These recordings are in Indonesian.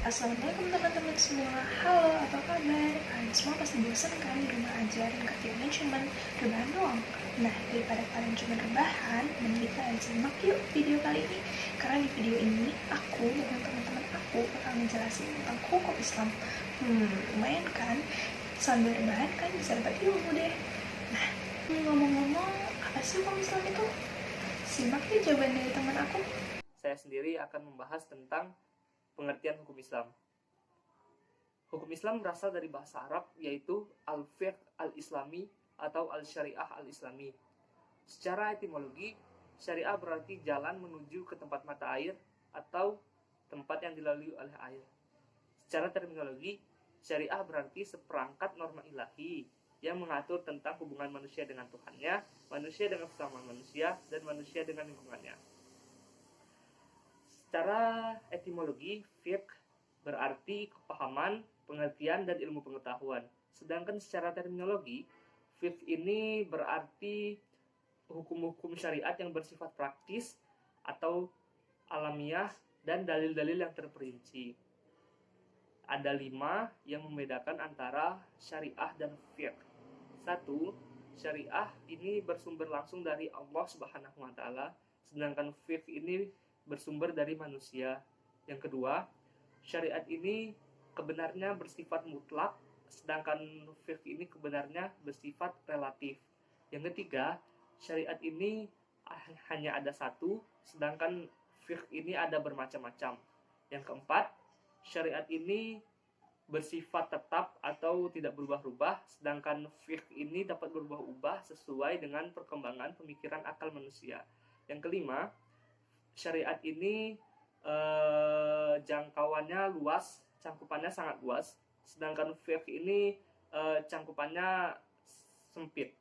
Assalamualaikum teman-teman semua. Halo, apa kabar? Kalian semua pasti bosan kan di rumah aja dan kerjanya cuma rebahan doang. Nah, daripada kalian cuma rebahan, mending kalian simak yuk video kali ini. Karena di video ini, aku dan teman-teman aku bakal ngejelasin tentang hukum Islam. Lumayan kan? Sambil rebahan kan bisa dapat ilmu deh. Nah, ngomong-ngomong, apa sih hukum Islam itu? Simak yuk jawaban dari teman aku. Saya sendiri akan membahas tentang pengertian hukum Islam. Hukum Islam berasal dari bahasa Arab, yaitu al-fiqh al-islami atau al-syariah al-islami. Secara etimologi, syariah berarti jalan menuju ke tempat mata air atau tempat yang dilalui oleh air. Secara terminologi, syariah berarti seperangkat norma ilahi yang mengatur tentang hubungan manusia dengan Tuhannya, manusia dengan sesama manusia, dan manusia dengan lingkungannya. Secara etimologi, fiqh berarti kepahaman, pengertian, dan ilmu pengetahuan. Sedangkan secara terminologi, fiqh ini berarti hukum-hukum syariat yang bersifat praktis atau alamiah dan dalil-dalil yang terperinci. Ada 5 yang membedakan antara syariah dan fiqh. 1. Syariah ini bersumber langsung dari Allah Subhanahu wa taala, sedangkan fiqh ini bersumber dari manusia. Yang kedua, syariat ini kebenarnya bersifat mutlak, sedangkan fiqh ini kebenarnya bersifat relatif. Yang ketiga, syariat ini hanya ada satu, sedangkan fiqh ini ada bermacam-macam. Yang keempat, syariat ini bersifat tetap atau tidak berubah-ubah, sedangkan fiqh ini dapat berubah-ubah sesuai dengan perkembangan pemikiran akal manusia. Yang kelima, syariat ini jangkauannya luas, cangkupannya sangat luas, sedangkan fiqh ini cangkupannya sempit.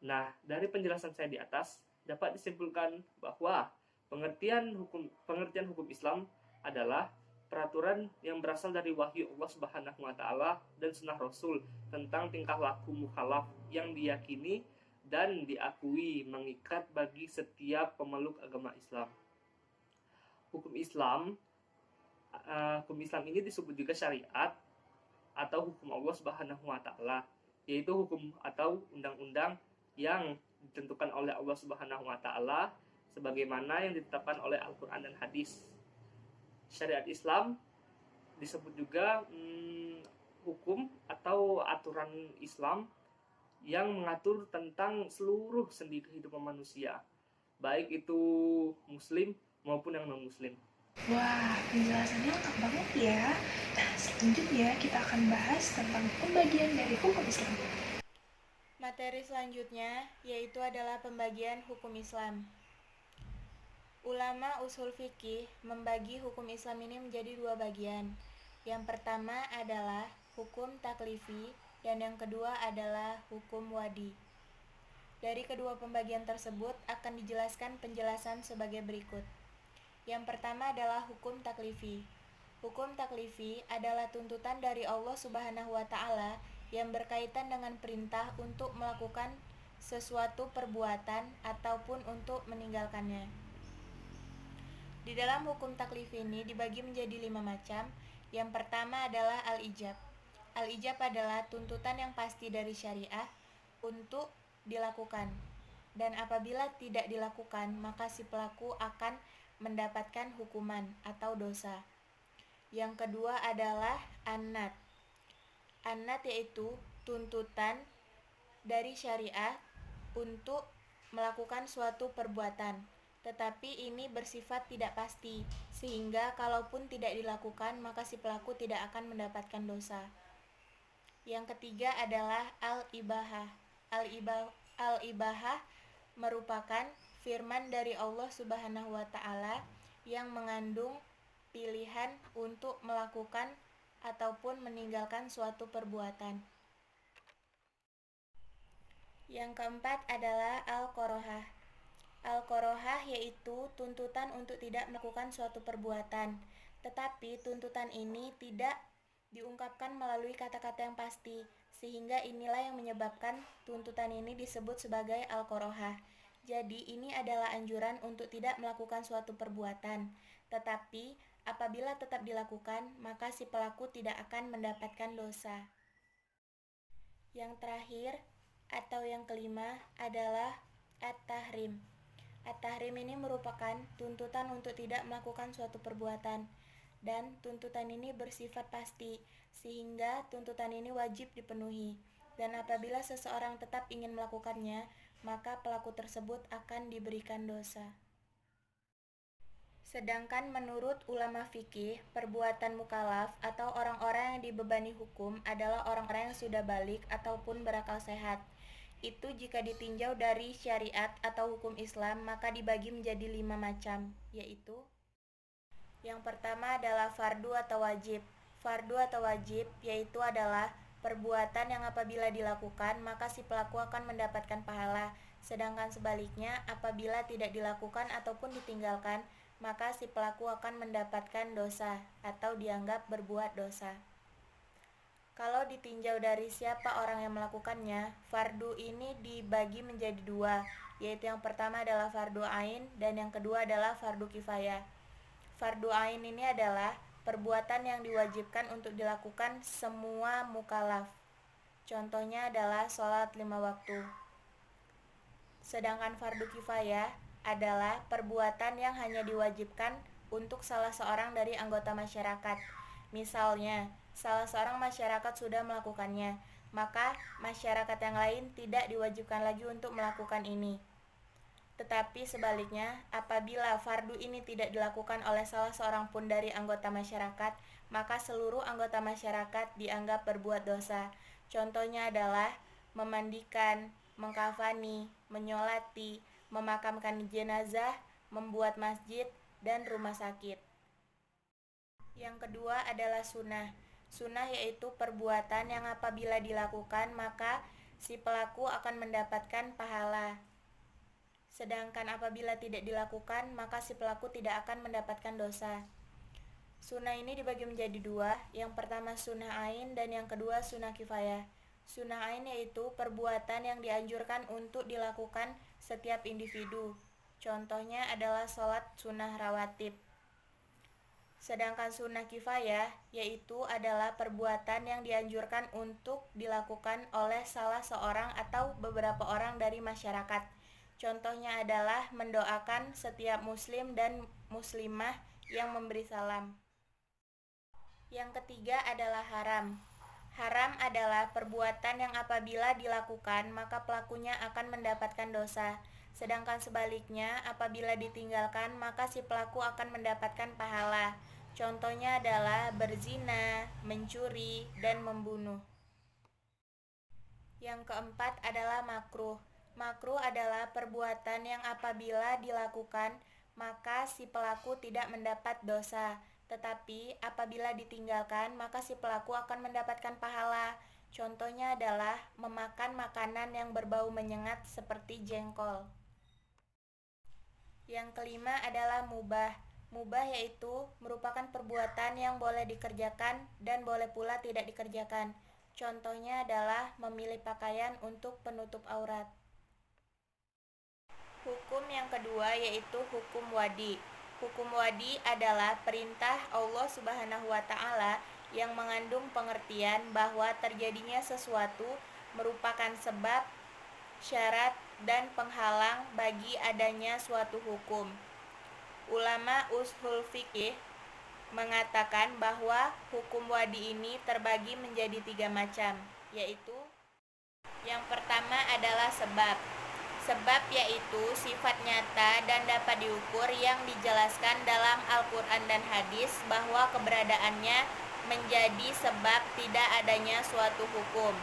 Nah, dari penjelasan saya di atas dapat disimpulkan bahwa pengertian hukum Islam adalah peraturan yang berasal dari wahyu Allah Subhanahu wa taala dan sunnah Rasul tentang tingkah laku mukhalaf yang diyakini dan diakui mengikat bagi setiap pemeluk agama Islam. Hukum Islam ini disebut juga syariat atau hukum Allah Subhanahu wa taala, yaitu hukum atau undang-undang yang ditentukan oleh Allah Subhanahu wa taala sebagaimana yang ditetapkan oleh Al-Qur'an dan hadis. Syariat Islam disebut juga hukum atau aturan Islam yang mengatur tentang seluruh sendi kehidupan manusia, baik itu muslim maupun yang non-muslim. Wah, penjelasannya lengkap banget ya. Nah, selanjutnya kita akan bahas tentang pembagian dari hukum Islam. Materi selanjutnya yaitu adalah pembagian hukum Islam. Ulama usul fikih membagi hukum Islam ini menjadi 2 bagian. Yang pertama adalah hukum taklifi dan yang kedua adalah hukum wadi. Dari kedua pembagian tersebut akan dijelaskan penjelasan sebagai berikut. Yang pertama adalah hukum taklifi. Hukum taklifi adalah tuntutan dari Allah Subhanahu wa taala yang berkaitan dengan perintah untuk melakukan sesuatu perbuatan ataupun untuk meninggalkannya. Di dalam hukum taklifi ini dibagi menjadi 5 macam. Yang pertama adalah al-ijab. Al-ijab adalah tuntutan yang pasti dari syariah untuk dilakukan. Dan apabila tidak dilakukan, maka si pelaku akan mendapatkan hukuman atau dosa. Yang kedua adalah an-nat. An-nat yaitu tuntutan dari syariah untuk melakukan suatu perbuatan, tetapi ini bersifat tidak pasti, sehingga kalaupun tidak dilakukan, maka si pelaku tidak akan mendapatkan dosa. Yang ketiga adalah al-ibahah. Al-ibahah merupakan firman dari Allah Subhanahu wa taala yang mengandung pilihan untuk melakukan ataupun meninggalkan suatu perbuatan. Yang keempat adalah al-qorohah. Al-qorohah yaitu tuntutan untuk tidak melakukan suatu perbuatan, tetapi tuntutan ini tidak diungkapkan melalui kata-kata yang pasti, sehingga inilah yang menyebabkan tuntutan ini disebut sebagai al-qorohah. Jadi ini adalah anjuran untuk tidak melakukan suatu perbuatan, tetapi Apabila tetap dilakukan, maka si pelaku tidak akan mendapatkan dosa. Yang terakhir atau yang kelima adalah at-tahrim. At-tahrim ini merupakan tuntutan untuk tidak melakukan suatu perbuatan, dan tuntutan ini bersifat pasti, sehingga tuntutan ini wajib dipenuhi. Dan apabila seseorang tetap ingin melakukannya, maka pelaku tersebut akan diberikan dosa. Sedangkan menurut ulama fikih, perbuatan mukallaf atau orang-orang yang dibebani hukum adalah orang-orang yang sudah balik ataupun berakal sehat. Itu jika ditinjau dari syariat atau hukum Islam, maka dibagi menjadi 5 macam, yaitu yang pertama adalah fardu atau wajib. Fardu atau wajib yaitu adalah perbuatan yang apabila dilakukan, maka si pelaku akan mendapatkan pahala. Sedangkan sebaliknya, apabila tidak dilakukan ataupun ditinggalkan, maka si pelaku akan mendapatkan dosa atau dianggap berbuat dosa. Kalau ditinjau dari siapa orang yang melakukannya, fardu ini dibagi menjadi 2, yaitu yang pertama adalah fardu ain dan yang kedua adalah fardu kifayah. Fardu ain ini adalah perbuatan yang diwajibkan untuk dilakukan semua mukallaf. Contohnya adalah sholat 5 waktu. Sedangkan fardu kifayah adalah perbuatan yang hanya diwajibkan untuk salah seorang dari anggota masyarakat. Misalnya, salah seorang masyarakat sudah melakukannya, maka masyarakat yang lain tidak diwajibkan lagi untuk melakukan ini. Tetapi sebaliknya, apabila fardu ini tidak dilakukan oleh salah seorang pun dari anggota masyarakat, maka seluruh anggota masyarakat dianggap berbuat dosa. Contohnya adalah memandikan, mengkafani, menyolati, memakamkan jenazah, membuat masjid, dan rumah sakit. Yang kedua adalah sunnah. Sunnah yaitu perbuatan yang apabila dilakukan maka si pelaku akan mendapatkan pahala. Sedangkan apabila tidak dilakukan maka si pelaku tidak akan mendapatkan dosa. Sunnah ini dibagi menjadi 2, yang pertama sunnah ain dan yang kedua sunnah kifayah. Sunnah ain yaitu perbuatan yang dianjurkan untuk dilakukan setiap individu. Contohnya adalah sholat sunnah rawatib. Sedangkan sunnah kifayah yaitu adalah perbuatan yang dianjurkan untuk dilakukan oleh salah seorang atau beberapa orang dari masyarakat. Contohnya adalah mendoakan setiap muslim dan muslimah yang memberi salam. Yang ketiga adalah haram. Haram adalah perbuatan yang apabila dilakukan maka pelakunya akan mendapatkan dosa. Sedangkan sebaliknya, apabila ditinggalkan, maka si pelaku akan mendapatkan pahala. Contohnya adalah berzina, mencuri, dan membunuh. Yang keempat adalah makruh. Makruh adalah perbuatan yang apabila dilakukan, maka si pelaku tidak mendapat dosa. Tetapi apabila ditinggalkan, maka si pelaku akan mendapatkan pahala. Contohnya adalah memakan makanan yang berbau menyengat seperti jengkol. Yang kelima adalah mubah. Mubah yaitu merupakan perbuatan yang boleh dikerjakan dan boleh pula tidak dikerjakan. Contohnya adalah memilih pakaian untuk penutup aurat. Hukum yang kedua yaitu hukum wadi. Hukum wadi adalah perintah Allah Subhanahu wa Ta'ala yang mengandung pengertian bahwa terjadinya sesuatu merupakan sebab, syarat, dan penghalang bagi adanya suatu hukum. Ulama ushul fikih mengatakan bahwa hukum wadi ini terbagi menjadi 3 macam, yaitu yang pertama adalah sebab. Sebab yaitu sifat nyata dan dapat diukur yang dijelaskan dalam Al-Quran dan hadis bahwa keberadaannya menjadi sebab tidak adanya suatu hukum.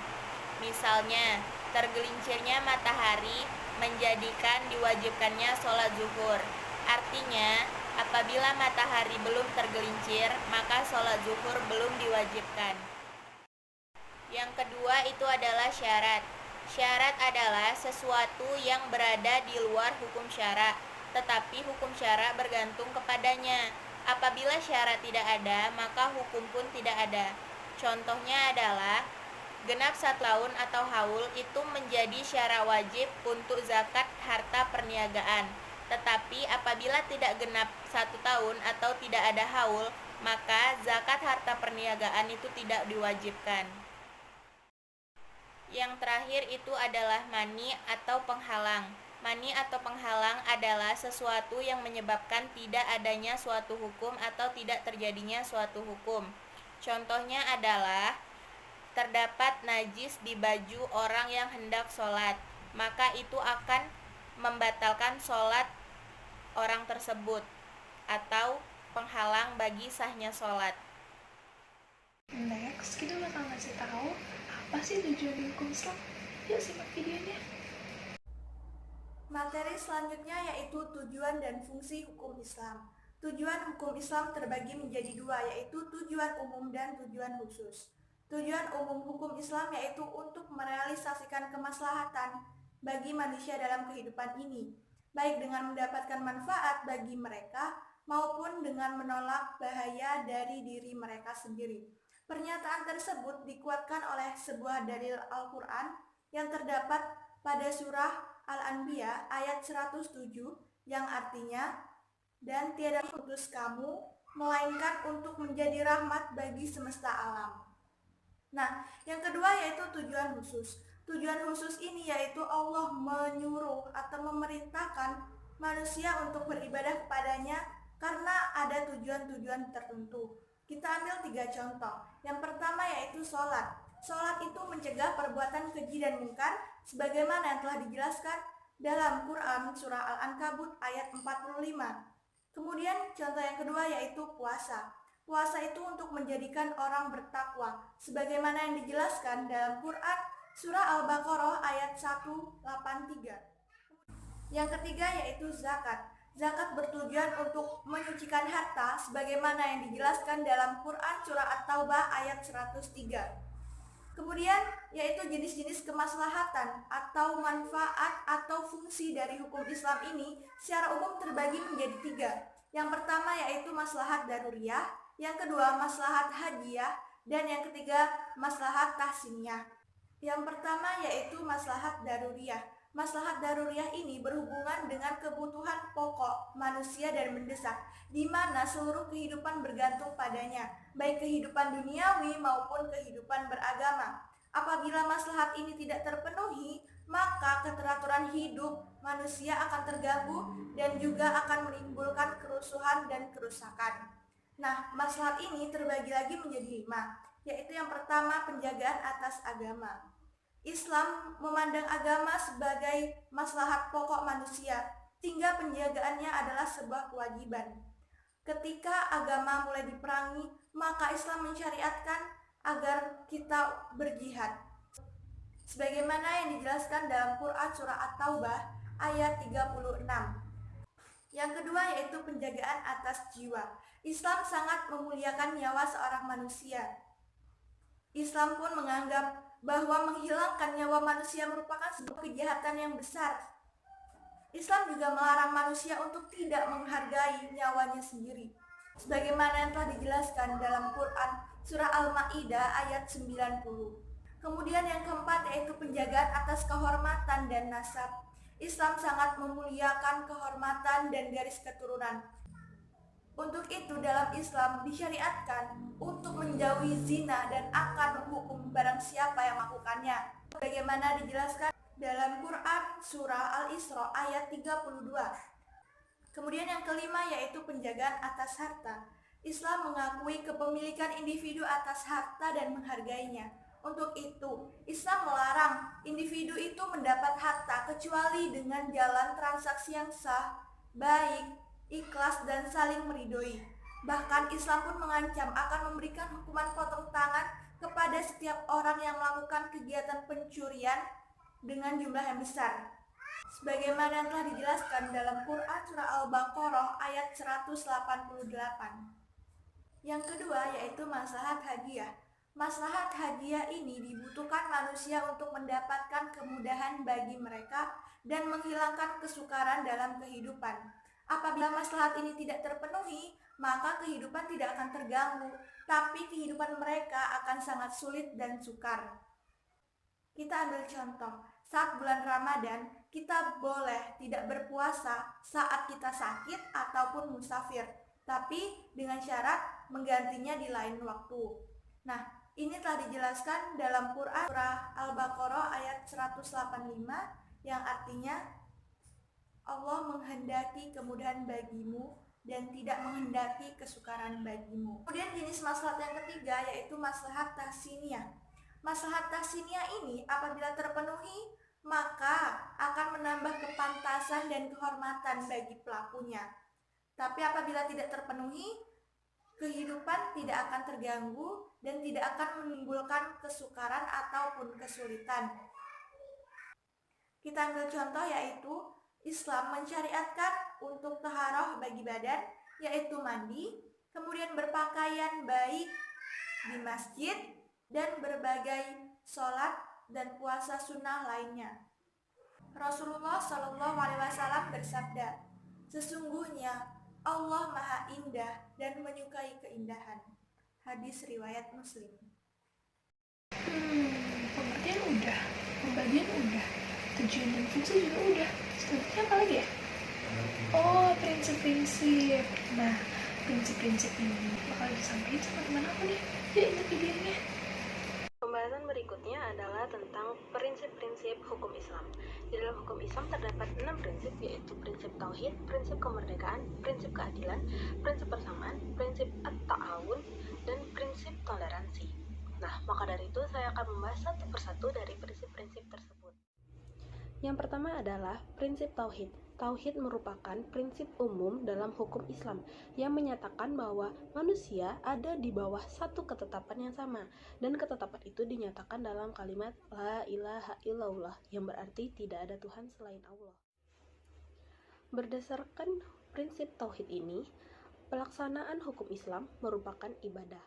Misalnya, tergelincirnya matahari menjadikan diwajibkannya sholat zuhur. Artinya, apabila matahari belum tergelincir, maka sholat zuhur belum diwajibkan. Yang kedua itu adalah syarat. Syarat adalah sesuatu yang berada di luar hukum syara, tetapi hukum syara bergantung kepadanya. Apabila syarat tidak ada, maka hukum pun tidak ada. Contohnya adalah genap 1 tahun atau haul itu menjadi syarat wajib untuk zakat harta perniagaan. Tetapi apabila tidak genap 1 tahun atau tidak ada haul, maka zakat harta perniagaan itu tidak diwajibkan. Yang terakhir itu adalah mani atau penghalang. Mani atau penghalang adalah sesuatu yang menyebabkan tidak adanya suatu hukum atau tidak terjadinya suatu hukum. Contohnya adalah terdapat najis di baju orang yang hendak sholat, maka itu akan membatalkan sholat orang tersebut atau penghalang bagi sahnya sholat. Next, kita bakal ngasih tahu apa sih tujuan hukum Islam. Yuk simak videonya. Materi selanjutnya yaitu tujuan dan fungsi hukum Islam. Tujuan hukum Islam terbagi menjadi 2, yaitu tujuan umum dan tujuan khusus. Tujuan umum hukum Islam yaitu untuk merealisasikan kemaslahatan bagi manusia dalam kehidupan ini, baik dengan mendapatkan manfaat bagi mereka maupun dengan menolak bahaya dari diri mereka sendiri. Pernyataan tersebut dikuatkan oleh sebuah dalil Al-Quran yang terdapat pada surah Al-Anbiya ayat 107 yang artinya, "Dan tiada diutus kamu melainkan untuk menjadi rahmat bagi semesta alam." Nah, yang kedua yaitu tujuan khusus. Tujuan khusus ini yaitu Allah menyuruh atau memerintahkan manusia untuk beribadah kepadanya karena ada tujuan-tujuan tertentu. Kita ambil 3 contoh. Yang pertama yaitu sholat. Sholat itu mencegah perbuatan keji dan mungkar sebagaimana yang telah dijelaskan dalam Quran surah Al-Ankabut ayat 45. Kemudian contoh yang kedua yaitu puasa. Puasa itu untuk menjadikan orang bertakwa sebagaimana yang dijelaskan dalam Quran surah Al-Baqarah ayat 183. Yang ketiga yaitu zakat. Zakat bertujuan untuk menyucikan harta sebagaimana yang dijelaskan dalam Quran surah At-Taubah ayat 103. Kemudian yaitu jenis-jenis kemaslahatan atau manfaat atau fungsi dari hukum Islam ini secara umum terbagi menjadi 3. Yang pertama yaitu maslahat daruriyah, yang kedua maslahat hajiyah, dan yang ketiga maslahat tahsiniyah. Yang pertama yaitu maslahat daruriyah. Maslahat daruriyah ini berhubungan dengan kebutuhan pokok manusia dan mendesak, di mana seluruh kehidupan bergantung padanya, baik kehidupan duniawi maupun kehidupan beragama. Apabila maslahat ini tidak terpenuhi, maka keteraturan hidup manusia akan terganggu dan juga akan menimbulkan kerusuhan dan kerusakan. Nah, maslahat ini terbagi lagi menjadi 5, yaitu yang pertama penjagaan atas agama. Islam memandang agama sebagai maslahat pokok manusia, sehingga penjagaannya adalah sebuah kewajiban. Ketika agama mulai diperangi, maka Islam mensyariatkan agar kita berjihad. Sebagaimana yang dijelaskan dalam Quran surah At-Taubah ayat 36. Yang kedua yaitu penjagaan atas jiwa. Islam sangat memuliakan nyawa seorang manusia. Islam pun menganggap bahwa menghilangkan nyawa manusia merupakan sebuah kejahatan yang besar. Islam juga melarang manusia untuk tidak menghargai nyawanya sendiri, sebagaimana yang telah dijelaskan dalam Quran surah Al-Ma'idah ayat 90. Kemudian yang keempat yaitu penjagaan atas kehormatan dan nasab. Islam sangat memuliakan kehormatan dan garis keturunan. Untuk itu dalam Islam disyariatkan untuk menjauhi zina dan akan menghukum barang siapa yang melakukannya, bagaimana dijelaskan dalam Quran surah Al-Isra ayat 32. Kemudian yang kelima yaitu penjagaan atas harta. Islam mengakui kepemilikan individu atas harta dan menghargainya. Untuk itu, Islam melarang individu itu mendapat harta kecuali dengan jalan transaksi yang sah, baik, ikhlas, dan saling meridhoi. Bahkan Islam pun mengancam akan memberikan hukuman potong tangan kepada setiap orang yang melakukan kegiatan pencurian dengan jumlah yang besar, sebagaimana yang telah dijelaskan dalam Quran surah Al-Baqarah ayat 188. Yang kedua yaitu maslahat hadiah. Maslahat hadiah ini dibutuhkan manusia untuk mendapatkan kemudahan bagi mereka dan menghilangkan kesukaran dalam kehidupan. Apabila maslahat ini tidak terpenuhi, maka kehidupan tidak akan terganggu, tapi kehidupan mereka akan sangat sulit dan sukar. Kita ambil contoh, saat bulan Ramadan, kita boleh tidak berpuasa saat kita sakit ataupun musafir, tapi dengan syarat menggantinya di lain waktu. Nah, ini telah dijelaskan dalam Quran surah Al-Baqarah ayat 185 yang artinya Allah menghendaki kemudahan bagimu dan tidak menghendaki kesukaran bagimu. Kemudian jenis maslahat yang ketiga yaitu maslahat tahsiniyah. Maslahat tahsiniyah ini apabila terpenuhi maka akan menambah kepantasan dan kehormatan bagi pelakunya. Tapi apabila tidak terpenuhi, kehidupan tidak akan terganggu dan tidak akan menimbulkan kesukaran ataupun kesulitan. Kita ambil contoh yaitu Islam mensyariatkan untuk taharah bagi badan, yaitu mandi, kemudian berpakaian baik di masjid, dan berbagai sholat dan puasa sunnah lainnya. Rasulullah Shallallahu Alaihi Wasallam bersabda, sesungguhnya Allah Maha Indah dan menyukai keindahan. Hadis riwayat Muslim. Pengertian udah, pembagian udah, tujuan dan fungsi juga udah. Selanjutnya apa lagi ya? Oh, prinsip-prinsip. Nah, prinsip-prinsip ini bakal disampaikan sama teman aku nih. Yuk intip videonya. Pembahasan berikutnya adalah tentang prinsip-prinsip hukum Islam. Di dalam hukum Islam terdapat 6 prinsip, yaitu prinsip tauhid, prinsip kemerdekaan, prinsip keadilan, prinsip persamaan, prinsip at-ta'awun, dan prinsip toleransi. Nah, maka dari itu saya akan membahas satu persatu dari prinsip-prinsip tersebut. Yang pertama adalah prinsip tauhid. Tauhid merupakan prinsip umum dalam hukum Islam yang menyatakan bahwa manusia ada di bawah satu ketetapan yang sama, dan ketetapan itu dinyatakan dalam kalimat La ilaha illallah yang berarti tidak ada Tuhan selain Allah. Berdasarkan prinsip tauhid ini, pelaksanaan hukum Islam merupakan ibadah.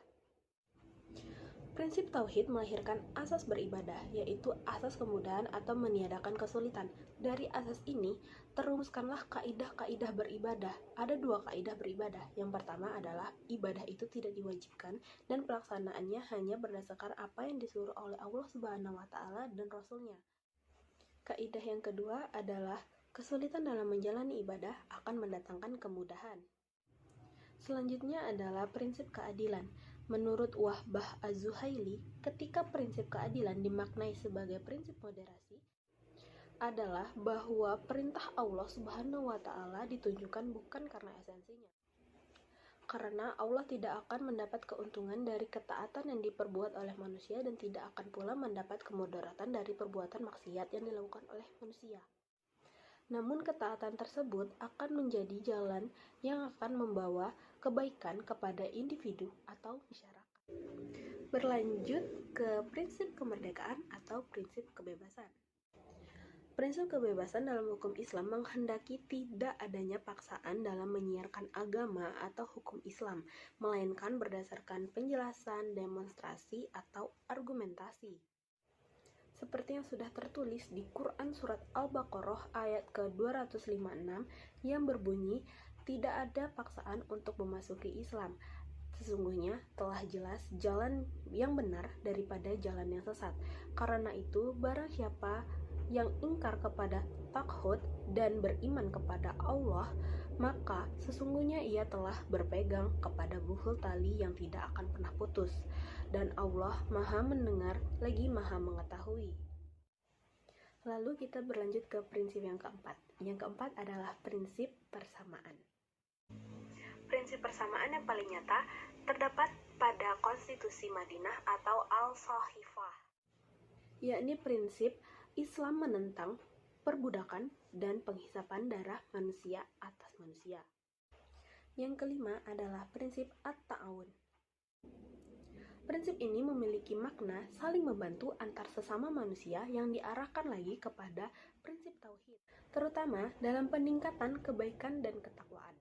Prinsip tauhid melahirkan asas beribadah, yaitu asas kemudahan atau meniadakan kesulitan. Dari asas ini, terumuskanlah kaidah-kaidah beribadah. Ada 2 kaidah beribadah. Yang pertama adalah ibadah itu tidak diwajibkan dan pelaksanaannya hanya berdasarkan apa yang disuruh oleh Allah Subhanahu wa taala dan Rasul-Nya. Kaidah yang kedua adalah kesulitan dalam menjalani ibadah akan mendatangkan kemudahan. Selanjutnya adalah prinsip keadilan. Menurut Wahbah Az-Zuhaili, ketika prinsip keadilan dimaknai sebagai prinsip moderasi, adalah bahwa perintah Allah Subhanahu wa taala ditunjukkan bukan karena esensinya. Karena Allah tidak akan mendapat keuntungan dari ketaatan yang diperbuat oleh manusia dan tidak akan pula mendapat kemudaratan dari perbuatan maksiat yang dilakukan oleh manusia. Namun ketaatan tersebut akan menjadi jalan yang akan membawa kebaikan kepada individu atau masyarakat. Berlanjut ke prinsip kemerdekaan atau prinsip kebebasan. Prinsip kebebasan dalam hukum Islam menghendaki tidak adanya paksaan dalam menyiarkan agama atau hukum Islam, melainkan berdasarkan penjelasan, demonstrasi, atau argumentasi. Seperti yang sudah tertulis di Quran Surat Al-Baqarah ayat ke-256 yang berbunyi, tidak ada paksaan untuk memasuki Islam. Sesungguhnya telah jelas jalan yang benar daripada jalan yang sesat. Karena itu, barang siapa yang ingkar kepada takhut dan beriman kepada Allah, maka sesungguhnya ia telah berpegang kepada buhul tali yang tidak akan pernah putus. Dan Allah Maha mendengar lagi Maha mengetahui. Lalu kita berlanjut ke prinsip yang keempat. Yang keempat adalah prinsip persamaan. Prinsip persamaan yang paling nyata terdapat pada Konstitusi Madinah atau Al-Sahifah, yakni prinsip Islam menentang perbudakan dan penghisapan darah manusia atas manusia. Yang kelima adalah prinsip at-ta'awun. Prinsip ini memiliki makna saling membantu antar sesama manusia yang diarahkan lagi kepada prinsip tauhid, terutama dalam peningkatan kebaikan dan ketakwaan.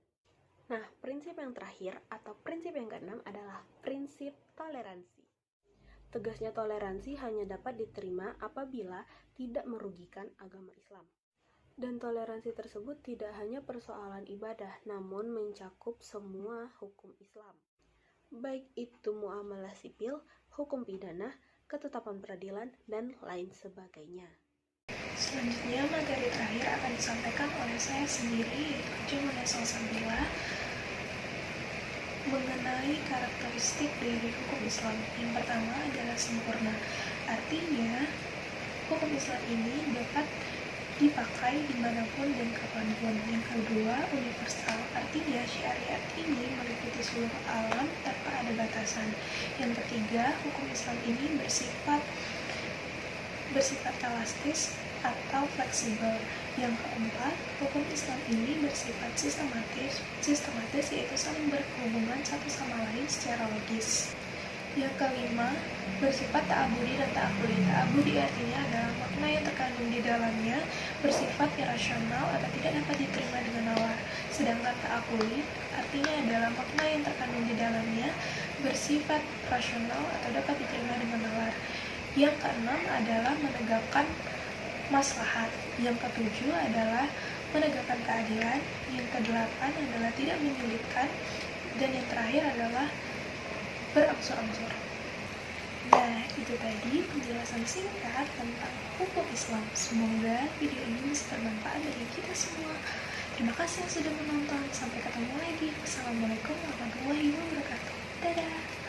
Nah, prinsip yang terakhir atau prinsip yang keenam adalah prinsip toleransi. Tegasnya toleransi hanya dapat diterima apabila tidak merugikan agama Islam. Dan toleransi tersebut tidak hanya persoalan ibadah, namun mencakup semua hukum Islam. Baik itu muamalah sipil, hukum pidana, ketetapan peradilan, dan lain sebagainya. Selanjutnya, materi terakhir akan disampaikan oleh saya sendiri, yaitu Jamuna Salsabila, mengenai karakteristik dari hukum Islam. Yang pertama adalah sempurna. Artinya, hukum Islam ini dapat dipakai dimanapun dan kapanpun. Yang kedua, universal. Artinya, syariat ini meliputi seluruh alam tanpa ada batasan. Yang ketiga, hukum Islam ini bersifat elastis atau fleksibel. Yang keempat, hukum Islam ini bersifat sistematis yaitu saling berhubungan satu sama lain secara logis. Yang kelima, bersifat ta'abudi dan ta'akuli. Ta'abudi artinya adalah makna yang terkandung di dalamnya bersifat irasional atau tidak dapat diterima dengan nalar. Sedangkan ta'akuli artinya adalah makna yang terkandung di dalamnya bersifat rasional atau dapat diterima dengan nalar. Yang keenam adalah menegakkan maslahat. Yang ketujuh adalah menegakkan keadilan. Yang kedelapan adalah tidak menyulitkan. Dan yang terakhir adalah berangsur-angsur. Nah, itu tadi penjelasan singkat tentang hukum Islam. Semoga video ini bisa bermanfaat bagi kita semua. Terima kasih yang sudah menonton. Sampai ketemu lagi. Wassalamualaikum warahmatullahi wabarakatuh. Dadah.